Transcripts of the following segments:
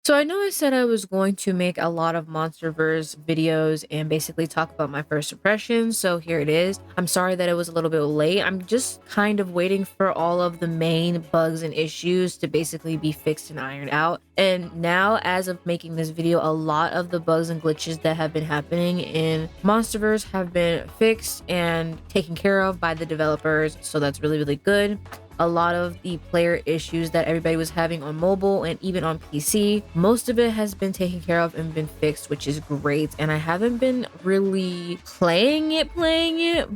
So I know I said I was going to make a lot of Monsterverse videos and basically talk about my first impressions. So here it is. I'm sorry that it was a little bit late. I'm just kind of waiting for all of the main bugs and issues to basically be fixed and ironed out. And now, as of making this video, a lot of the bugs and glitches that have been happening in Monsterverse have been fixed and taken care of by the developers. So that's really, really good. A lot of the player issues that everybody was having on mobile and even on PC, most of it has been taken care of and been fixed, which is great. And I haven't been really playing it,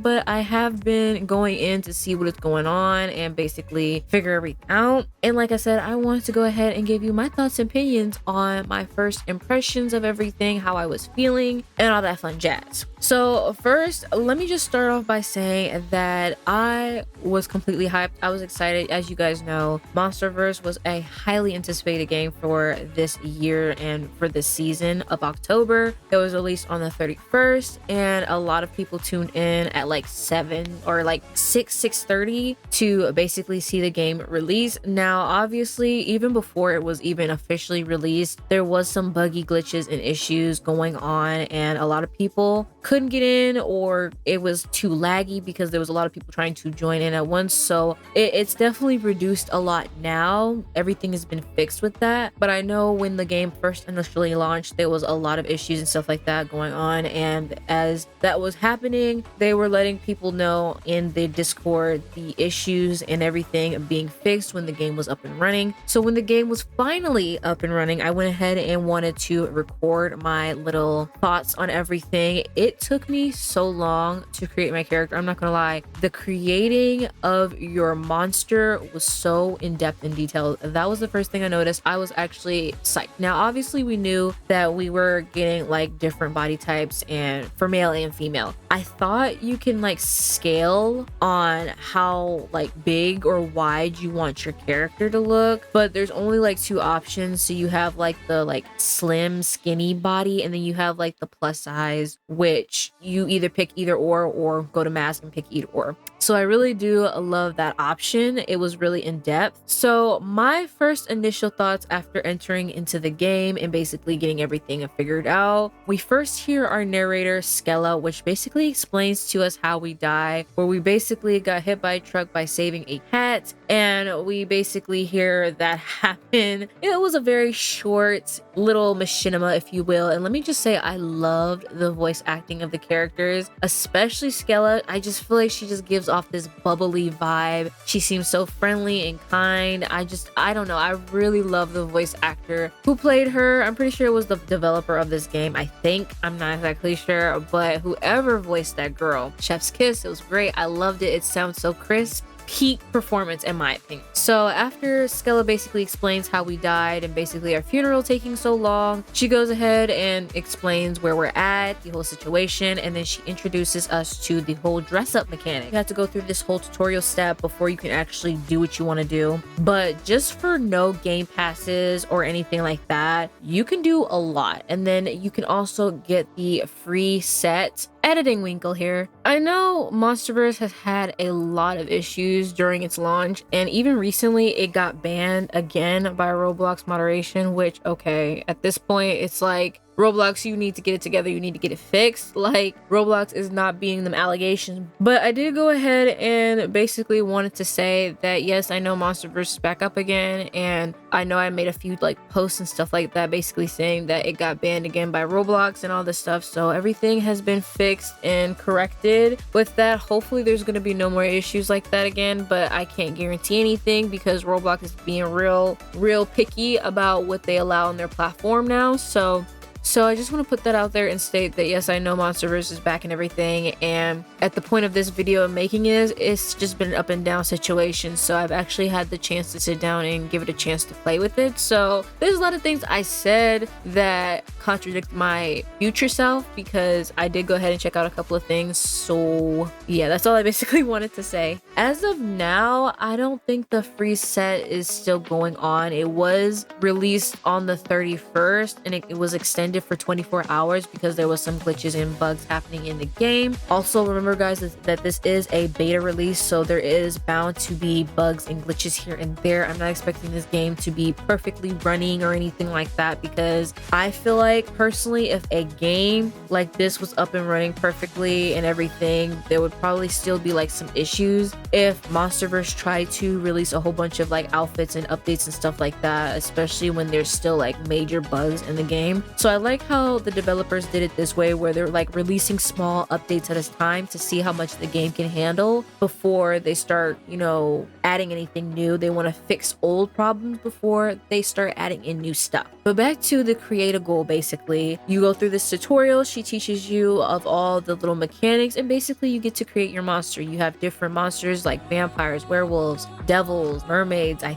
but I have been going in to see what is going on and basically figure everything out. And like I said, I wanted to go ahead and give you my thoughts and opinions on my first impressions of everything, how I was feeling, and all that fun jazz. So first, let me just start off by saying that I was completely hyped. I was excited. As you guys know, Monsterverse was a highly anticipated game for this year and for this season of October. It was released on the 31st, and a lot of people tuned in at like 7 or like 6:30 to basically see the game release. Now, obviously, even before it was even officially released, there was some buggy glitches and issues going on, and a lot of people couldn't get in, or it was too laggy because there was a lot of people trying to join in at once. So it's definitely reduced a lot now. Everything has been fixed with that. But I know when the game first initially launched, there was a lot of issues and stuff like that going on. And as that was happening, they were letting people know in the Discord the issues and everything being fixed when the game was up and running. So when the game was finally up and running, I went ahead and wanted to record my little thoughts on everything. It took me so long to create my character. I'm not gonna lie. The creating of your monster was so in-depth and detailed. That was the first thing I noticed. I was actually psyched. Now, obviously, we knew that we were getting like different body types and for male and female. I thought you can like scale on how like big or wide you want your character to look, but there's only like two options. So you have like the like slim, skinny body, and then you have like the plus size, which you either pick either or go to mask and pick either or. So I really do love that option. It was really in depth. So my first initial thoughts after entering into the game and basically getting everything figured out, we first hear our narrator Skella, which basically explains to us how we die, where we basically got hit by a truck by saving a cat, and we basically hear that happen. It was a very short little machinima, if you will. And let me just say, I loved the voice acting of the characters, especially Skella. I just feel like she just gives off this bubbly vibe. She seems so friendly and kind. I don't know. I really love the voice actor who played her. I'm pretty sure it was the developer of this game. I think. I'm not exactly sure, but whoever voiced that girl, chef's kiss. It was great. I loved it. It sounds so crisp. Peak performance in my opinion. So after Skella basically explains how we died and basically our funeral taking so long, she goes ahead and explains where we're at, the whole situation, and then she introduces us to the whole dress up mechanic. You have to go through this whole tutorial step before you can actually do what you want to do. But just for no game passes or anything like that, you can do a lot. And then you can also get the free set editing Winkle here. I know Monsterverse has had a lot of issues during its launch, and even recently it got banned again by Roblox moderation, which, okay, at this point it's like, Roblox, you need to get it together. You need to get it fixed. Like, Roblox is not being them allegations. But I did go ahead and basically wanted to say that, yes, I know Monsterverse is back up again. And I know I made a few like posts and stuff like that, basically saying that it got banned again by Roblox and all this stuff. So everything has been fixed and corrected with that. Hopefully there's going to be no more issues like that again, but I can't guarantee anything because Roblox is being real picky about what they allow on their platform now. So I just want to put that out there and state that, yes, I know Monsterverse is back and everything. And at the point of this video making it's just been an up and down situation. So I've actually had the chance to sit down and give it a chance to play with it. So there's a lot of things I said that contradict my future self because I did go ahead and check out a couple of things. So yeah, that's all I basically wanted to say. As of now, I don't think the free set is still going on. It was released on the 31st and it was extended extended for 24 hours because there was some glitches and bugs happening in the game. Also, remember guys that this is a beta release, so there is bound to be bugs and glitches here and there. I'm not expecting this game to be perfectly running or anything like that, because I feel like personally, if a game like this was up and running perfectly and everything, there would probably still be like some issues if Monsterverse tried to release a whole bunch of like outfits and updates and stuff like that, especially when there's still like major bugs in the game. So I like how the developers did it this way, where they're like releasing small updates at a time to see how much the game can handle before they start, you know, adding anything new. They want to fix old problems before they start adding in new stuff. But back to the create a goal, basically you go through this tutorial. She teaches you of all the little mechanics, and basically you get to create your monster. You have different monsters like vampires, werewolves, devils, mermaids. I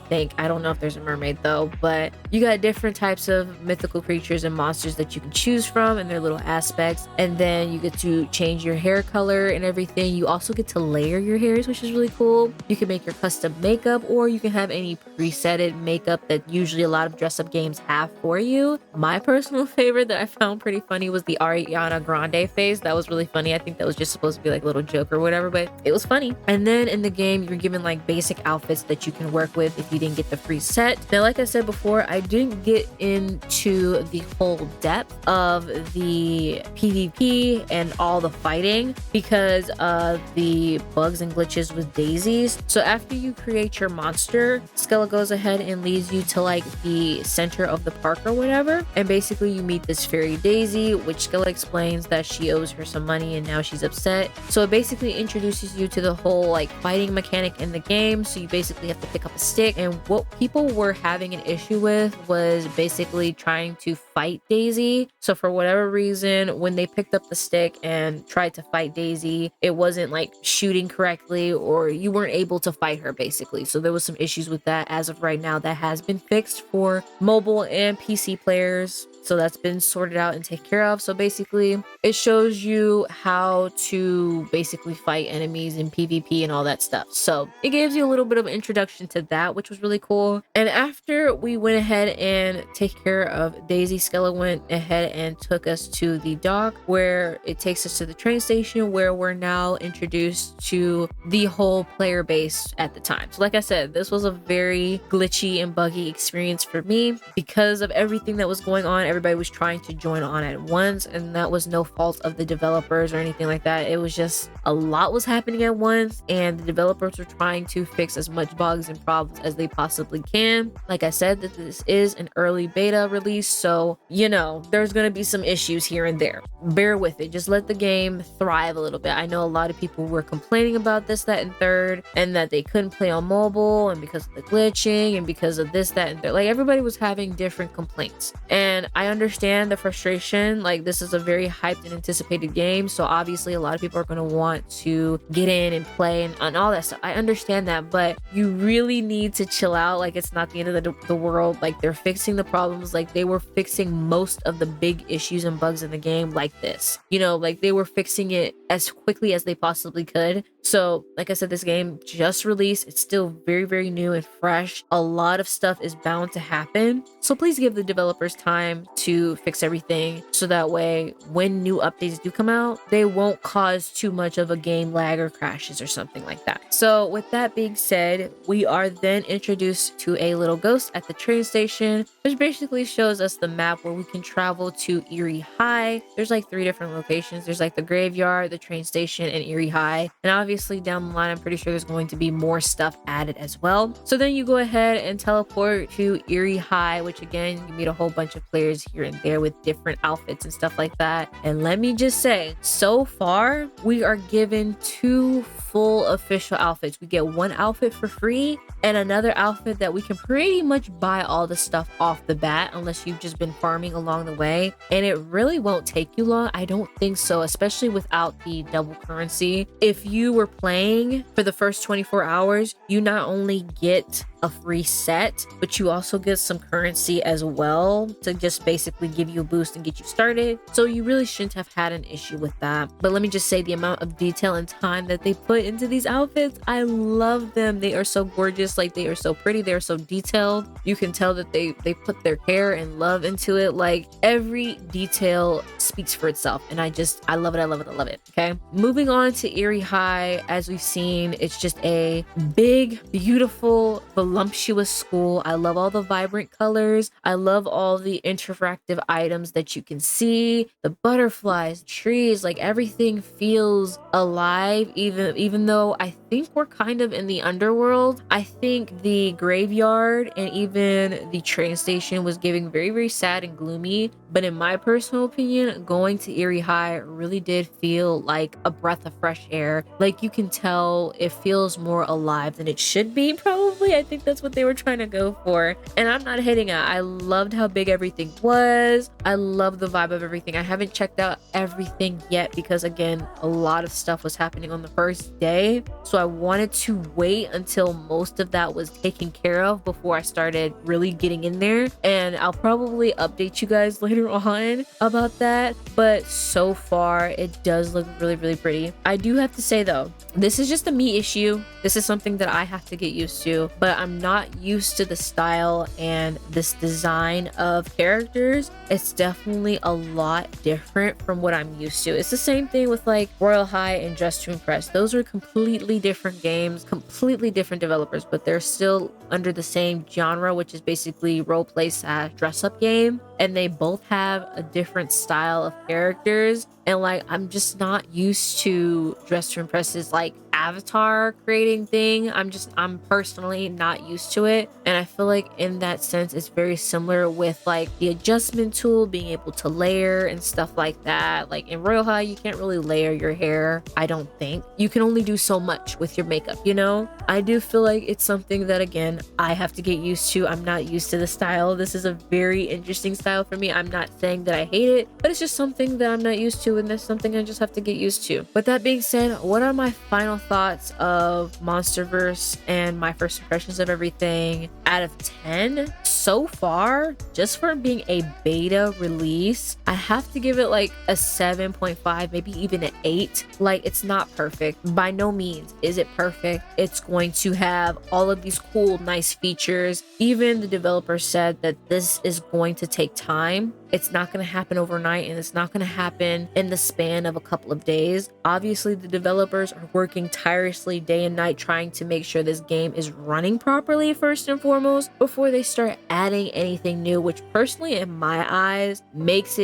don't know if there's a mermaid though, but you got different types of mythical creatures and monsters that you can choose from and their little aspects. And then you get to change your hair color and everything. You also get to layer your hairs, which is really cool. You can make your custom makeup, or you can have any presetted makeup that usually a lot of dress up games have for you. My personal favorite that I found pretty funny was the Ariana Grande face. That was really funny. I think that was just supposed to be like a little joke or whatever, but it was funny. And then in the game, you're given like basic outfits that you can work with if you didn't get the free set. Now, like I said before, I didn't get into the whole depth of the PvP and all the fighting because of the bugs and glitches with daisies. So after you create your monster, Skella goes ahead and leads you to like the center of the park or whatever, and basically you meet this fairy Daisy, which Skella explains that she owes her some money and now she's upset. So it basically introduces you to the whole like fighting mechanic in the game. So you basically have to pick up a stick, and what people were having an issue with was basically trying to fight Daisy. So for whatever reason, when they picked up the stick and tried to fight Daisy, it wasn't like shooting correctly, or you weren't able to fight her basically. So there was some issues with that. As of right now, that has been fixed for mobile and PC players. So that's been sorted out and taken care of. So basically it shows you how to basically fight enemies in PvP and all that stuff. So it gives you a little bit of an introduction to that, which was really cool. And after we went ahead and take care of Daisy, Skella went ahead and took us to the dock, where it takes us to the train station, where we're now introduced to the whole player base at the time. So like I said, this was a very glitchy and buggy experience for me because of everything that was going on. Everybody was trying to join on at once, and that was no fault of the developers or anything like that. It was just a lot was happening at once, and the developers were trying to fix as much bugs and problems as they possibly can. Like I said, that this is an early beta release, so you know there's going to be some issues here and there. Bear with it. Just let the game thrive a little bit. I know a lot of people were complaining about this, that, and third, and that they couldn't play on mobile, and because of the glitching, and because of this, that, and third. Like everybody was having different complaints, and I understand the frustration. Like this is a very hyped and anticipated game, so obviously a lot of people are going to want to get in and play and all that stuff. I understand that, but you really need to chill out. Like it's not the end of the world. Like they're fixing the problems. Like they were fixing most of the big issues and bugs in the game like this, you know, like they were fixing it as quickly as they possibly could. So like I said, this game just released. It's still very, very new and fresh. A lot of stuff is bound to happen. So please give the developers time to fix everything, so that way when new updates do come out, they won't cause too much of a game lag or crashes or something like that. So with that being said, we are then introduced to a little ghost at the train station, which basically shows us the map where we can travel to Erie High. There's like 3 different locations. There's like the graveyard, the train station, and Erie High. And obviously down the line, I'm pretty sure there's going to be more stuff added as well. So then you go ahead and teleport to Erie High, which again, you meet a whole bunch of players here and there with different outfits and stuff like that. And let me just say, so far, we are given 2 full official outfits. We get 1 outfit for free and another outfit that we can pretty much buy all the stuff off the bat, unless you've just been farming along the way. And it really won't take you long. I don't think so, especially without the double currency. If you were playing for the first 24 hours, you not only get a free set, but you also get some currency as well to just basically basically give you a boost and get you started. So you really shouldn't have had an issue with that. But let me just say, the amount of detail and time that they put into these outfits, I love them. They are so gorgeous. Like, they are so pretty. They are so detailed. You can tell that they put their care and love into it. Like, every detail speaks for itself, and I love it. I love it. I love it. Okay, moving on to Erie High. As we've seen, it's just a big, beautiful, voluptuous school. I love all the vibrant colors. I love all the interactive items that you can see, the butterflies, trees, like everything feels alive. Even though I think we're kind of in the underworld, I think the graveyard and even the train station was giving very, very sad and gloomy. But in my personal opinion, going to Erie High really did feel like a breath of fresh air. Like, you can tell it feels more alive than it should be, probably. I think that's what they were trying to go for. And I'm not hating it. I loved how big everything was. I love the vibe of everything. I haven't checked out everything yet because, again, a lot of stuff was happening on the first day. So I wanted to wait until most of that was taken care of before I started really getting in there. And I'll probably update you guys later on about that. But so far, it does look really, really pretty. I do have to say, though, this is just a me issue. This is something that I have to get used to, but I'm not used to the style and this design of characters. It's definitely a lot different from what I'm used to. It's the same thing with like Royal High and Dress to Impress. Those are completely different games, completely different developers, but they're still under the same genre, which is basically role play / dress up game. And they both have a different style of characters. And like, I'm just not used to Dress to Impress's like avatar creating thing. I'm personally not used to it. And I feel like in that sense, it's very similar with like the adjustment tool, being able to layer and stuff like that. Like in Royal High, you can't really layer your hair. I don't think you can only do so much with your makeup, you know? I do feel like it's something that, again, I have to get used to. I'm not used to the style. This is a very interesting style for me. I'm not saying that I hate it, but it's just something that I'm not used to, and that's something I just have to get used to. With that being said, what are my final thoughts of Monsterverse and my first impressions of everything out of 10? So far, just for being a beta release, I have to give it like a 7.5, maybe even an 8. Like, it's not perfect. By no means is it perfect. It's going to have all of these cool, nice features. Even the developer said that this is going to take time. It's not going to happen overnight, and it's not going to happen in the span of a couple of days. Obviously, the developers are working tirelessly day and night trying to make sure this game is running properly first and foremost before they start adding anything new, which personally in my eyes makes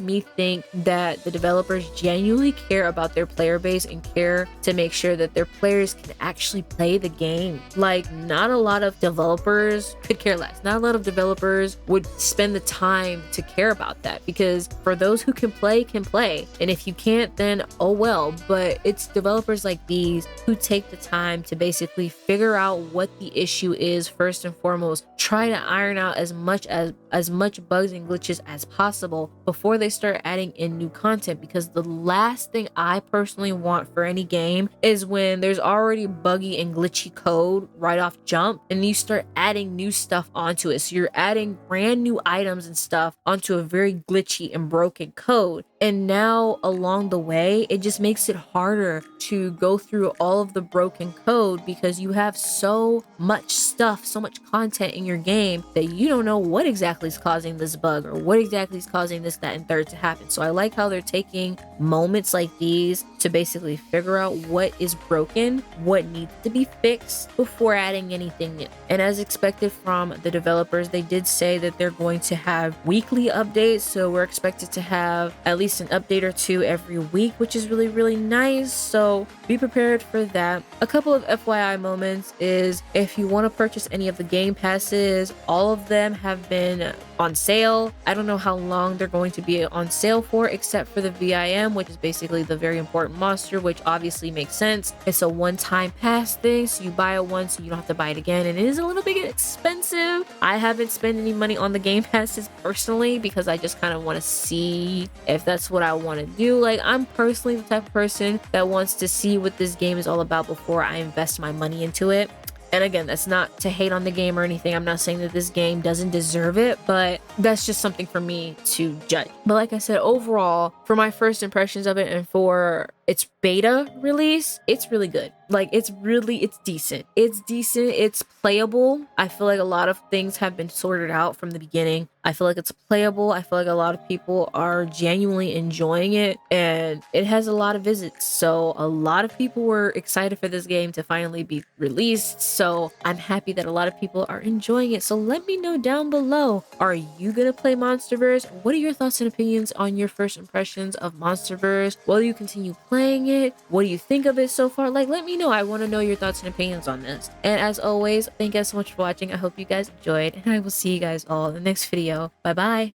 me think that the developers genuinely care about their player base and care to make sure that their players can actually play the game. Like, not a lot of developers could care less. Not a lot of developers would spend the time to care about that, because for those who can play, and if you can't, then oh well. But it's developers like these who take the time to basically figure out what the issue is first and foremost, try to iron out as much bugs and glitches as possible before they start adding in new content. Because the last thing I personally want for any game is when there's already buggy and glitchy code right off jump and you start adding new stuff onto it. So you're adding brand new items and stuff onto a very glitchy and broken code. And now along the way, it just makes it harder to go through all of the broken code because you have so much stuff, so much content in your game that you don't know what exactly is causing this bug or what exactly is causing this, that, and third to happen. So I like how they're taking moments like these to basically figure out what is broken, what needs to be fixed before adding anything new. And as expected from the developers, they did say that they're going to have weekly updates. So we're expected to have at least an update or two every week, which is really, really nice. So be prepared for that. A couple of FYI moments is if you want to purchase any of the game passes, all of them have been on sale. I don't know how long they're going to be on sale for, except for the VIM, which is basically the very important monster, which obviously makes sense. It's a one-time pass thing, so you buy it once so you don't have to buy it again, and it is a little bit expensive. I haven't spent any money on the game passes personally because I just kind of want to see if that's what I want to do. Like, I'm personally the type of person that wants to see what this game is all about before I invest my money into it. And again, that's not to hate on the game or anything. I'm not saying that this game doesn't deserve it, but that's just something for me to judge. But like I said, overall, for my first impressions of it and for its beta release, it's really good. Like it's decent. It's decent. It's playable. I feel like a lot of things have been sorted out from the beginning. I feel like it's playable. I feel like a lot of people are genuinely enjoying it, and it has a lot of visits. So a lot of people were excited for this game to finally be released. So I'm happy that a lot of people are enjoying it. So let me know down below, are you gonna play Monsterverse? What are your thoughts and opinions on your first impressions of Monsterverse? Will you continue playing it? What do you think of it so far? Like, let me know. I want to know your thoughts and opinions on this. And as always, thank you guys so much for watching. I hope you guys enjoyed, and I will see you guys all in the next video. Bye bye.